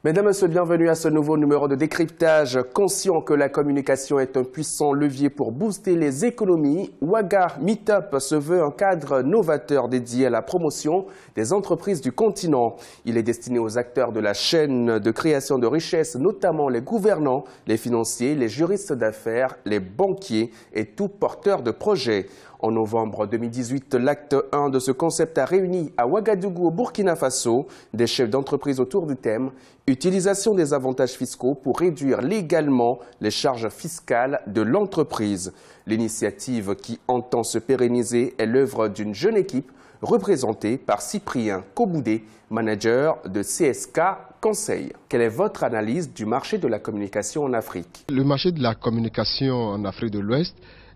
Mesdames et messieurs, bienvenue à ce nouveau numéro de décryptage. Conscient que la communication est un puissant levier pour booster les économies, Waga Meetup se veut un cadre novateur dédié à la promotion des entreprises du continent. Il est destiné aux acteurs de la chaîne de création de richesses, notamment les gouvernants, les financiers, les juristes d'affaires, les banquiers et tout porteur de projets. En novembre 2018, l'acte 1 de ce concept a réuni à Ouagadougou, au Burkina Faso, des chefs d'entreprise autour du thème « Utilisation des avantages fiscaux pour réduire légalement les charges fiscales de l'entreprise ». L'initiative qui entend se pérenniser est l'œuvre d'une jeune équipe représentée par Cyprien Koboudé, manager de CSK Conseil. Quelle est votre analyse du marché de la communication en Afrique? Le marché de la communication en Afrique de l'Ouest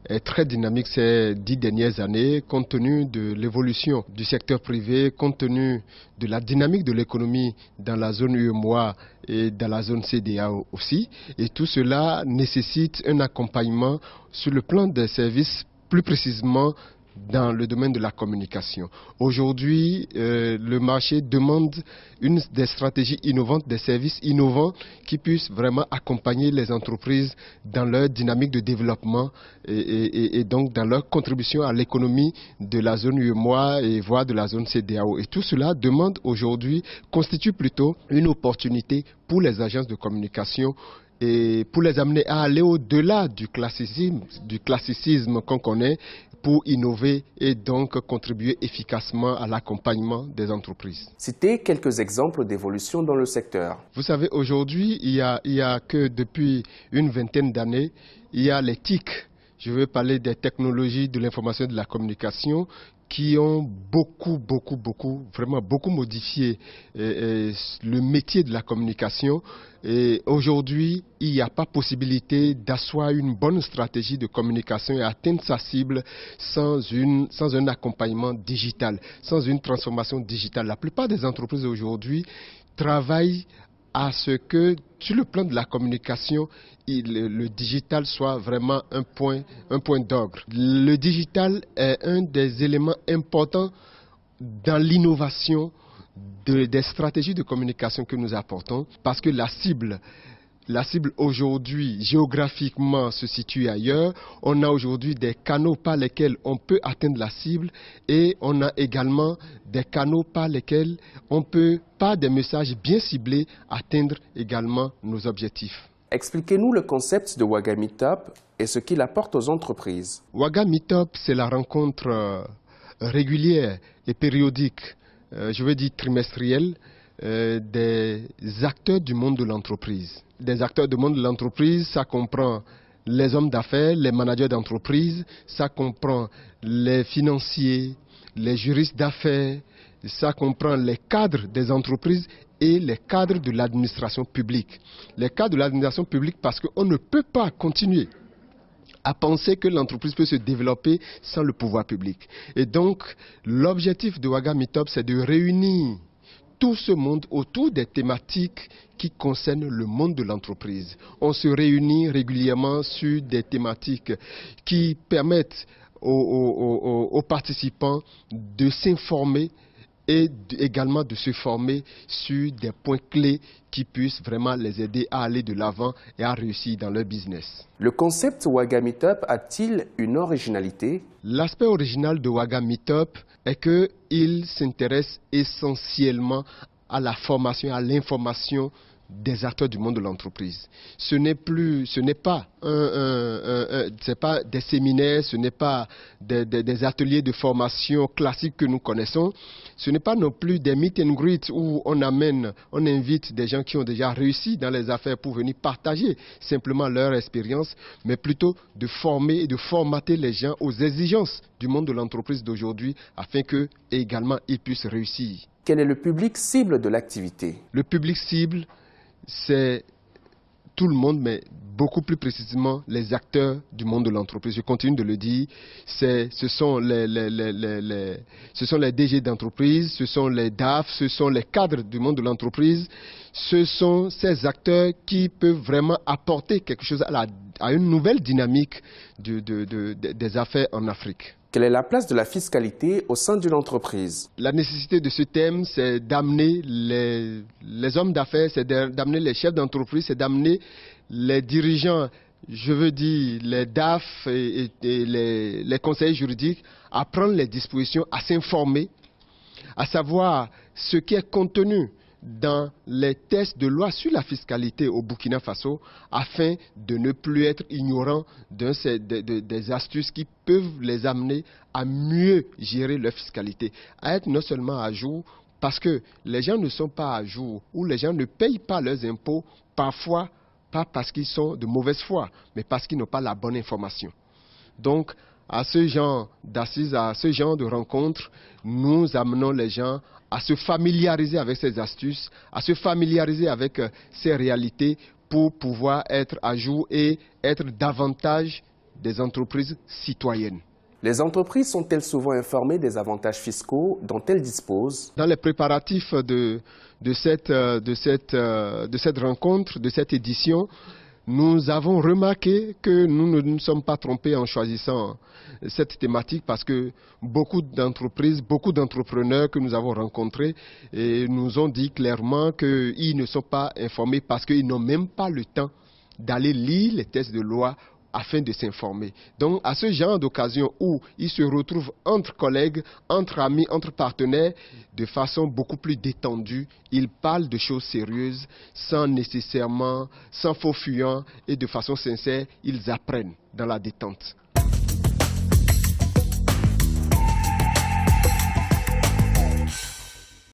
est très dynamique ces 10 dernières années, compte tenu de l'évolution du secteur privé, compte tenu de la dynamique de l'économie dans la zone UEMOA et dans la zone CEDEAO aussi. Et tout cela nécessite un accompagnement sur le plan des services, plus précisément dans le domaine de la communication. Aujourd'hui, le marché demande des stratégies innovantes, des services innovants qui puissent vraiment accompagner les entreprises dans leur dynamique de développement et donc dans leur contribution à l'économie de la zone UEMOA et voire de la zone CEDEAO. Et tout cela demande aujourd'hui, constitue plutôt une opportunité pour les agences de communication et pour les amener à aller au-delà du classicisme qu'on connaît, pour innover et donc contribuer efficacement à l'accompagnement des entreprises. Citez quelques exemples d'évolution dans le secteur. Vous savez, aujourd'hui, il y a que depuis une vingtaine d'années, il y a les TIC. Je veux parler des technologies de l'information et de la communication qui ont vraiment beaucoup modifié le métier de la communication. Et aujourd'hui, il n'y a pas possibilité d'asseoir une bonne stratégie de communication et atteindre sa cible sans un accompagnement digital, sans une transformation digitale. La plupart des entreprises aujourd'hui travaillent à ce que, sur le plan de la communication, le digital soit vraiment un point d'orgue. Le digital est un des éléments importants dans l'innovation des stratégies de communication que nous apportons, parce que la cible aujourd'hui géographiquement se situe ailleurs. On a aujourd'hui des canaux par lesquels on peut atteindre la cible et on a également des canaux par lesquels on peut, par des messages bien ciblés, atteindre également nos objectifs. Expliquez-nous le concept de Waga Meetup et ce qu'il apporte aux entreprises. Waga Meetup, c'est la rencontre régulière et périodique, je veux dire trimestrielle, des acteurs du monde de l'entreprise. Des acteurs du monde de l'entreprise, ça comprend les hommes d'affaires, les managers d'entreprise, ça comprend les financiers, les juristes d'affaires, ça comprend les cadres des entreprises et les cadres de l'administration publique. Les cadres de l'administration publique parce qu'on ne peut pas continuer à penser que l'entreprise peut se développer sans le pouvoir public. Et donc, l'objectif de Waga Meetup, c'est de réunir tout ce monde autour des thématiques qui concernent le monde de l'entreprise. On se réunit régulièrement sur des thématiques qui permettent aux participants de s'informer et également de se former sur des points clés qui puissent vraiment les aider à aller de l'avant et à réussir dans leur business. Le concept Waga Meetup a-t-il une originalité? L'aspect original de Waga Meetup est qu'il s'intéresse essentiellement à la formation, à l'information des acteurs du monde de l'entreprise. Ce n'est pas des séminaires, ce n'est pas des ateliers de formation classiques que nous connaissons. Ce n'est pas non plus des meet and greet où on invite des gens qui ont déjà réussi dans les affaires pour venir partager simplement leur expérience, mais plutôt de former et de formater les gens aux exigences du monde de l'entreprise d'aujourd'hui afin que également ils puissent réussir. Quel est le public cible de l'activité? Le public cible, c'est tout le monde, mais beaucoup plus précisément les acteurs du monde de l'entreprise. Je continue de le dire, ce sont les DG d'entreprise, ce sont les DAF, ce sont les cadres du monde de l'entreprise. Ce sont ces acteurs qui peuvent vraiment apporter quelque chose à une nouvelle dynamique des affaires en Afrique. Quelle est la place de la fiscalité au sein d'une entreprise? La nécessité de ce thème, c'est d'amener les hommes d'affaires, c'est d'amener les chefs d'entreprise, c'est d'amener les dirigeants, je veux dire les DAF et les conseillers juridiques à prendre les dispositions, à s'informer, à savoir ce qui est contenu dans les textes de loi sur la fiscalité au Burkina Faso, afin de ne plus être ignorants des astuces qui peuvent les amener à mieux gérer leur fiscalité, à être non seulement à jour, parce que les gens ne sont pas à jour, ou les gens ne payent pas leurs impôts, parfois pas parce qu'ils sont de mauvaise foi, mais parce qu'ils n'ont pas la bonne information. Donc, à ce genre d'assises, à ce genre de rencontres, nous amenons les gens à se familiariser avec ces astuces, à se familiariser avec ces réalités pour pouvoir être à jour et être davantage des entreprises citoyennes. Les entreprises sont-elles souvent informées des avantages fiscaux dont elles disposent? Dans les préparatifs de cette rencontre, de cette édition, nous avons remarqué que nous ne nous sommes pas trompés en choisissant cette thématique, parce que beaucoup d'entreprises, beaucoup d'entrepreneurs que nous avons rencontrés nous ont dit clairement qu'ils ne sont pas informés parce qu'ils n'ont même pas le temps d'aller lire les textes de loi afin de s'informer. Donc, à ce genre d'occasion où ils se retrouvent entre collègues, entre amis, entre partenaires, de façon beaucoup plus détendue, ils parlent de choses sérieuses, sans faux fuyant, et de façon sincère, ils apprennent dans la détente.